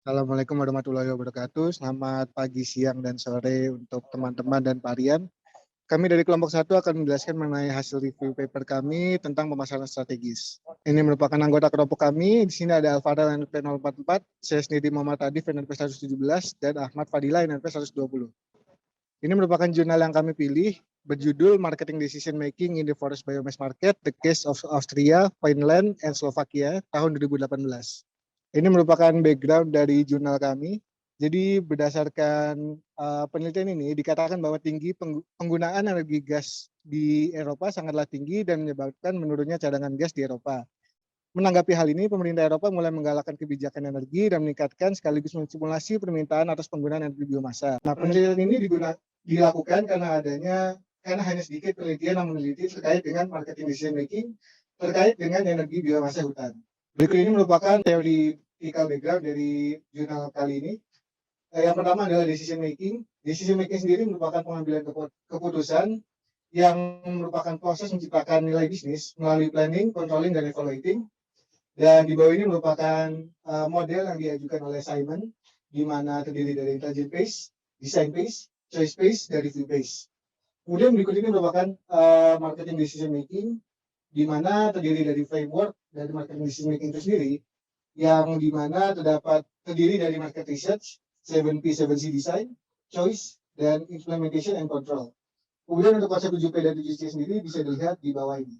Assalamualaikum warahmatullahi wabarakatuh. Selamat pagi, siang, dan sore untuk teman-teman dan Parian. Kami dari kelompok satu akan menjelaskan mengenai hasil review paper kami tentang pemasaran strategis. Ini merupakan anggota kelompok kami. Di sini ada Alvara NNP 044, saya sendiri Muhammad Adif NNP 117, dan Ahmad Fadila NNP 120. Ini merupakan jurnal yang kami pilih berjudul Marketing Decision Making in the Forest Biomass Market, The Case of Austria, Finland, and Slovakia tahun 2018. Ini merupakan background dari jurnal kami. Jadi berdasarkan penelitian ini dikatakan bahwa tinggi penggunaan energi gas di Eropa sangatlah tinggi dan menyebabkan menurunnya cadangan gas di Eropa. Menanggapi hal ini, pemerintah Eropa mulai menggalakkan kebijakan energi dan meningkatkan sekaligus menstimulasi permintaan atas penggunaan energi biomasa. Nah, penelitian ini dilakukan karena hanya sedikit penelitian yang meneliti terkait dengan marketing decision making terkait dengan energi biomasa hutan. Berikut ini merupakan theoretical background dari jurnal kali ini. Yang pertama adalah decision making. Decision making sendiri merupakan pengambilan keputusan yang merupakan proses menciptakan nilai bisnis melalui planning, controlling, dan evaluating. Dan di bawah ini merupakan model yang diajukan oleh Simon, di mana terdiri dari intelligent phase, design phase, choice phase, dan review phase. Kemudian berikut ini merupakan marketing decision making, di mana terdiri dari framework dari marketing decision making itu sendiri, yang di mana terdiri dari market research, 7P, 7C design, choice, dan implementation and control. Kemudian untuk konsep 7P dan 7C sendiri bisa dilihat di bawah ini.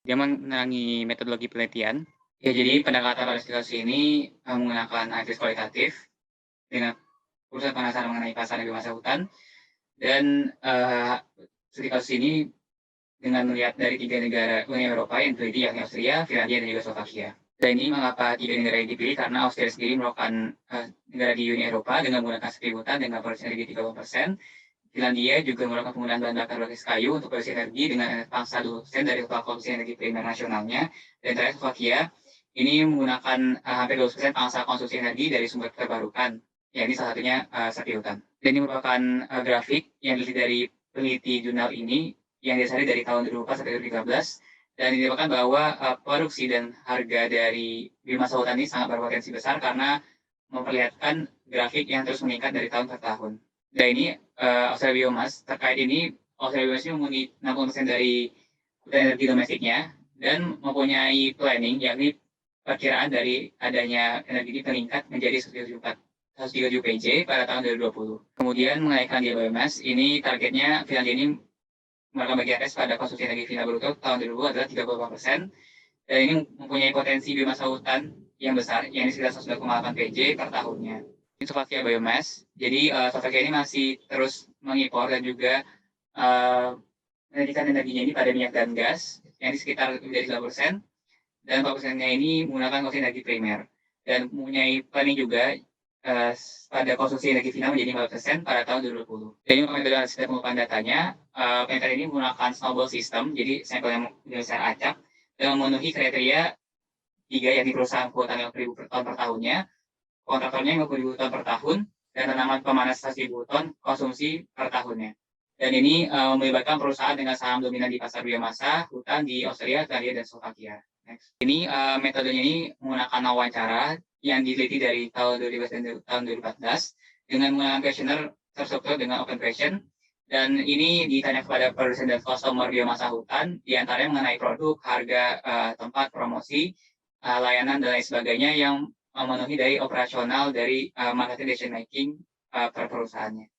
Dia menerangi metodologi penelitian. Ya, jadi pendekatan pada studi ini menggunakan analisis kualitatif dengan pusat penasaran mengenai pasar biomasa hutan, dan studi kasus ini dengan melihat dari 3 negara Uni Eropa yang diteliti, yakni Austria, Finlandia, dan juga Slovakia. Dan ini mengapa 3 negara ini dipilih? Karena Austria sendiri merupakan negara di Uni Eropa dengan menggunakan sepi hutan dengan produksi energi 30%. Finlandia juga melakukan penggunaan bahan bakar berbasis kayu untuk produksi energi dengan pangsa 2% dari total konsumsi energi primer nasionalnya. Dan terakhir Slovakia, ini menggunakan hampir 20% pangsa konsumsi energi dari sumber terbarukan, yakni salah satunya sapi hutan. Dan ini merupakan grafik yang dilihat dari peneliti jurnal ini yang didasari dari tahun 2004 sampai 2013, dan ditemukan bahwa produksi dan harga dari biomasa hutan ini sangat berpotensi besar karena memperlihatkan grafik yang terus meningkat dari tahun ke tahun. Dan ini Australia Biomass, terkait ini Australia Biomass ini memenuhi 60% dari hutan energi domestiknya dan mempunyai planning, yakni perkiraan dari adanya energi ini meningkat menjadi 137 PJ pada tahun 2020. Kemudian mengenai Finlandia Biomass, ini targetnya Finlandia ini melakukan bagian tes pada konsumsi energi final bruto tahun 2020 adalah 30%, dan ini mempunyai potensi biomasa hutan yang besar, yang sekitar 1,8 PJ per tahunnya. Ini Slovakia Biomass, jadi Slovakia ini masih terus mengimpor dan juga menjadikan energinya ini pada minyak dan gas, yang di sekitar menjadi 9%, dan 4%-nya ini menggunakan konsumsi energi primer, dan mempunyai planning juga pada konsumsi energi final menjadi 5% pada tahun 2020. Dan ini metode analisis dan pengukuran datanya, penelitian ini menggunakan snowball system, jadi sampel yang secara acak, dan memenuhi kriteria 3, yakni perusahaan kuota 50.000 ton per tahunnya, kontraktornya 50.000 ton per tahun, dan tanaman pemanas 100.000 ton konsumsi per tahunnya. Dan ini melibatkan perusahaan dengan saham dominan di pasar biomasa hutan di Austria, Finlandia, dan Slovakia. Next. Ini metodenya ini menggunakan wawancara yang diteliti dari tahun 2012 dan tahun 2014 dengan menggunakan questionnaire terstruktur dengan open question, dan ini ditanya kepada produsen dan customer biomasa hutan, diantaranya mengenai produk, harga, tempat, promosi, layanan, dan lain sebagainya yang memenuhi dari operasional dari marketing decision making per perusahaannya.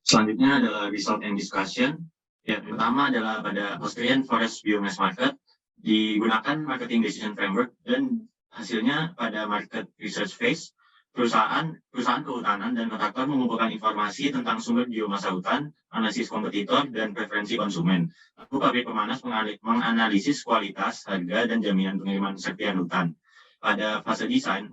Selanjutnya adalah result and discussion. Ya, pertama adalah pada Austrian Forest Biomass Market digunakan marketing decision framework, dan hasilnya pada market research phase perusahaan kehutanan dan kontraktor mengumpulkan informasi tentang sumber biomasa hutan, analisis kompetitor, dan preferensi konsumen. Lalu pabrik pemanas menganalisis kualitas, harga, dan jaminan pengiriman serpihan hutan. Pada fase desain,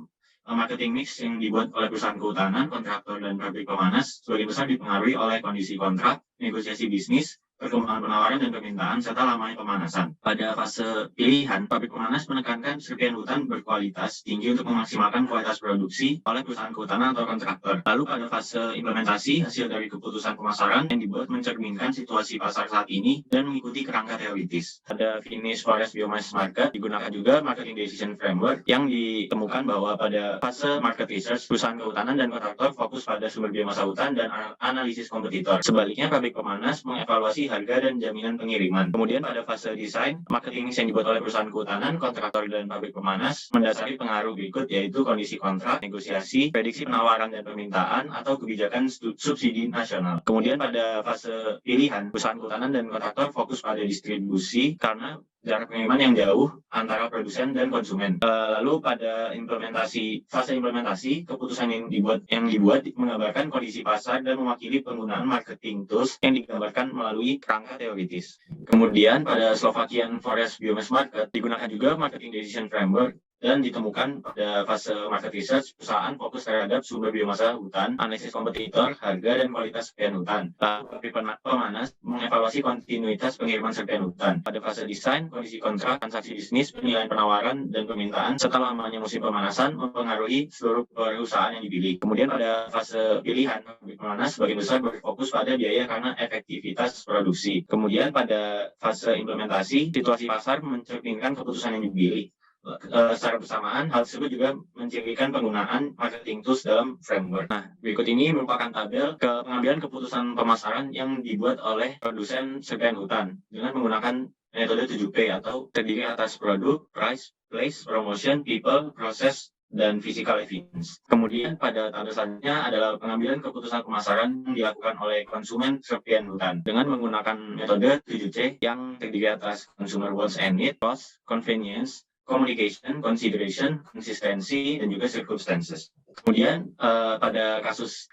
marketing mix yang dibuat oleh perusahaan kehutanan, kontraktor, dan pabrik pemanas sebagian besar dipengaruhi oleh kondisi kontrak, negosiasi bisnis, perkembangan penawaran dan permintaan, serta lamanya pemanasan. Pada fase pilihan, pabrik pemanas menekankan serpihan hutan berkualitas tinggi untuk memaksimalkan kualitas produksi oleh perusahaan kehutanan atau kontraktor. Lalu pada fase implementasi, hasil dari keputusan pemasaran yang dibuat mencerminkan situasi pasar saat ini dan mengikuti kerangka teoritis. Pada Finnish Forest Biomass Market digunakan juga Marketing Decision Framework yang ditemukan bahwa pada fase market research, perusahaan kehutanan dan kontraktor fokus pada sumber biomasa hutan dan analisis kompetitor. Sebaliknya, pabrik pemanas mengevaluasi harga dan jaminan pengiriman. Kemudian pada fase desain, marketing mix yang dibuat oleh perusahaan kehutanan, kontraktor dan pabrik pemanas mendasari pengaruh berikut, yaitu kondisi kontrak, negosiasi, prediksi penawaran dan permintaan, atau kebijakan subsidi nasional. Kemudian pada fase pilihan, perusahaan kehutanan dan kontraktor fokus pada distribusi karena jarak pengiriman yang jauh antara produsen dan konsumen. Lalu pada fase implementasi, keputusan yang dibuat menggambarkan kondisi pasar dan mewakili penggunaan marketing tools yang digambarkan melalui kerangka teoritis. Kemudian pada Slovakian Forest Biomass Market digunakan juga Marketing Decision Framework dan ditemukan pada fase market research, perusahaan fokus terhadap sumber biomasa hutan, analisis kompetitor, harga dan kualitas serpihan hutan. Pabrik pemanas mengevaluasi kontinuitas pengiriman serpihan hutan. Pada fase desain, kondisi kontrak, transaksi bisnis, penilaian penawaran dan permintaan, serta lamanya musim pemanasan mempengaruhi seluruh perusahaan yang dipilih. Kemudian pada fase pilihan, pabrik pemanas sebagian besar berfokus pada biaya karena efektivitas produksi. Kemudian pada fase implementasi, situasi pasar mencerminkan keputusan yang dipilih. Secara bersamaan, hal tersebut juga mencirikan penggunaan marketing tools dalam framework. Nah, berikut ini merupakan tabel pengambilan keputusan pemasaran yang dibuat oleh produsen serpihan hutan dengan menggunakan metode 7P atau terdiri atas produk, price, place, promotion, people, process, dan physical evidence. Kemudian pada tabel selanjutnya adalah pengambilan keputusan pemasaran yang dilakukan oleh konsumen serpihan hutan dengan menggunakan metode 7C yang terdiri atas consumer wants and needs, cost, convenience, communication, consideration, konsistensi, dan juga circumstances. Kemudian pada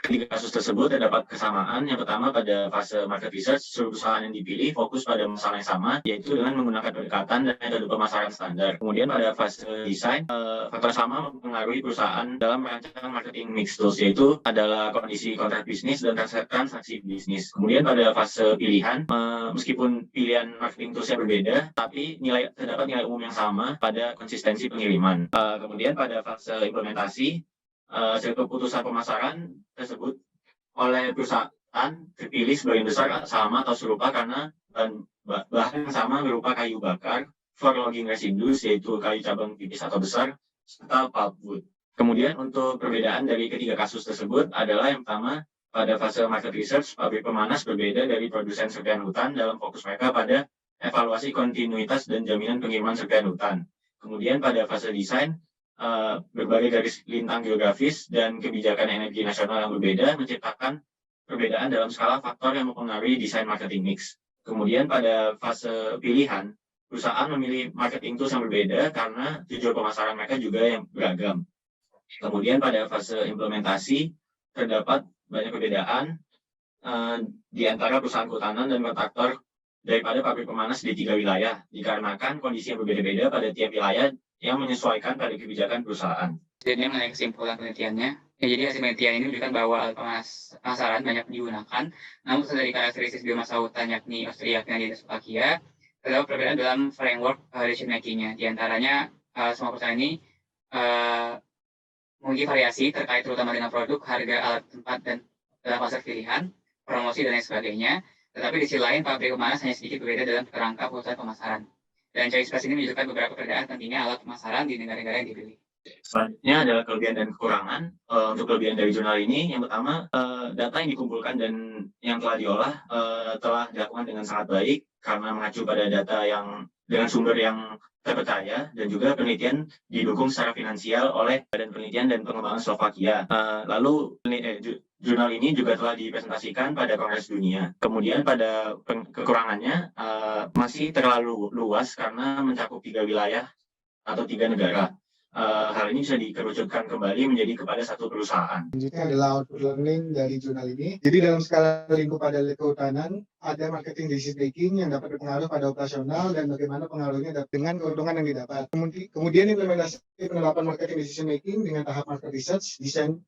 ketiga kasus tersebut terdapat kesamaan. Yang pertama pada fase market research, seluruh perusahaan yang dipilih fokus pada masalah yang sama, yaitu dengan menggunakan pendekatan dan metode pemasaran standar. Kemudian pada fase desain, faktor sama mempengaruhi perusahaan dalam merancang marketing mix tools, yaitu adalah kondisi kontrak bisnis dan transaksi bisnis. Kemudian pada fase pilihan, meskipun pilihan marketing toolsnya berbeda, tapi terdapat nilai umum yang sama pada konsistensi pengiriman. Kemudian pada fase implementasi, hasil keputusan pemasaran tersebut oleh perusahaan terpilih sebagian besar sama atau serupa karena bahan yang sama berupa kayu bakar, for logging residues, yaitu kayu cabang tipis atau besar, serta pulpwood. Kemudian untuk perbedaan dari ketiga kasus tersebut adalah yang pertama, pada fase market research, pabrik pemanas berbeda dari produsen serpihan hutan dalam fokus mereka pada evaluasi kontinuitas dan jaminan pengiriman serpihan hutan. Kemudian pada fase desain, berbagai garis lintang geografis dan kebijakan energi nasional yang berbeda menciptakan perbedaan dalam skala faktor yang mempengaruhi desain marketing mix. Kemudian pada fase pilihan, perusahaan memilih marketing tools yang berbeda karena tujuan pemasaran mereka juga yang beragam. Kemudian pada fase implementasi, terdapat banyak perbedaan di antara perusahaan kehutanan dan kontraktor daripada pabrik pemanas di 3 wilayah, dikarenakan kondisi yang berbeda-beda pada tiap wilayah yang menyesuaikan pada kebijakan perusahaan. Jadi mengenai kesimpulan penelitiannya, jadi hasil penelitian ini menunjukkan bahwa alat pemasaran banyak digunakan, namun dari karakteristik biomasa hutan yakni Austria, Finlandia, dan Slovakia, terdapat perbedaan dalam framework decision making-nya. Di antaranya, semua perusahaan ini memiliki variasi terkait terutama dengan produk, harga, alat tempat, dan dalam pasar pilihan, promosi, dan lain sebagainya. Tetapi di sisi lain, pabrik pemanas hanya sedikit berbeda dalam kerangka perusahaan pemasaran. Dan choice space ini menunjukkan beberapa perbedaan pentingnya alat pemasaran di negara-negara yang dipilih. Selanjutnya adalah kelebihan dan kekurangan. Untuk kelebihan dari jurnal ini, yang pertama, data yang dikumpulkan dan yang telah diolah telah dilakukan dengan sangat baik karena mengacu pada data yang dengan sumber yang terpercaya, dan juga penelitian didukung secara finansial oleh Badan Penelitian dan Pengembangan Slovakia. Lalu jurnal ini juga telah dipresentasikan pada Kongres Dunia. Kemudian pada kekurangannya masih terlalu luas karena mencakup 3 wilayah atau 3 negara. Hal ini bisa dikerucutkan kembali menjadi kepada satu perusahaan. Selanjutnya adalah output learning dari jurnal ini. Jadi dalam skala lingkup pada kehutanan, ada marketing decision making yang dapat berpengaruh pada operasional dan bagaimana pengaruhnya dengan keuntungan yang didapat. Kemudian implementasi penerapan marketing decision making dengan tahap market research, design,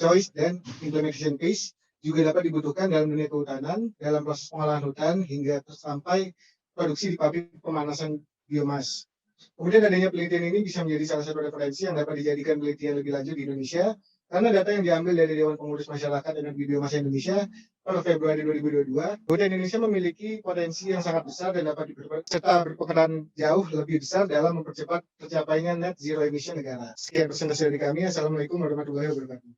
choice, dan implementation phase juga dapat dibutuhkan dalam dunia kehutanan, dalam proses pengolahan hutan, hingga sampai produksi di pabrik pemanasan biomas. Kemudian adanya penelitian ini bisa menjadi salah satu referensi yang dapat dijadikan penelitian lebih lanjut di Indonesia, karena data yang diambil dari Dewan Pengurus Masyarakat Energi Biomasa Indonesia pada Februari 2022, bahwa Indonesia memiliki potensi yang sangat besar dan dapat serta berperan jauh lebih besar dalam mempercepat tercapainya net zero emission negara. Sekian presentasi dari kami. Assalamualaikum warahmatullahi wabarakatuh.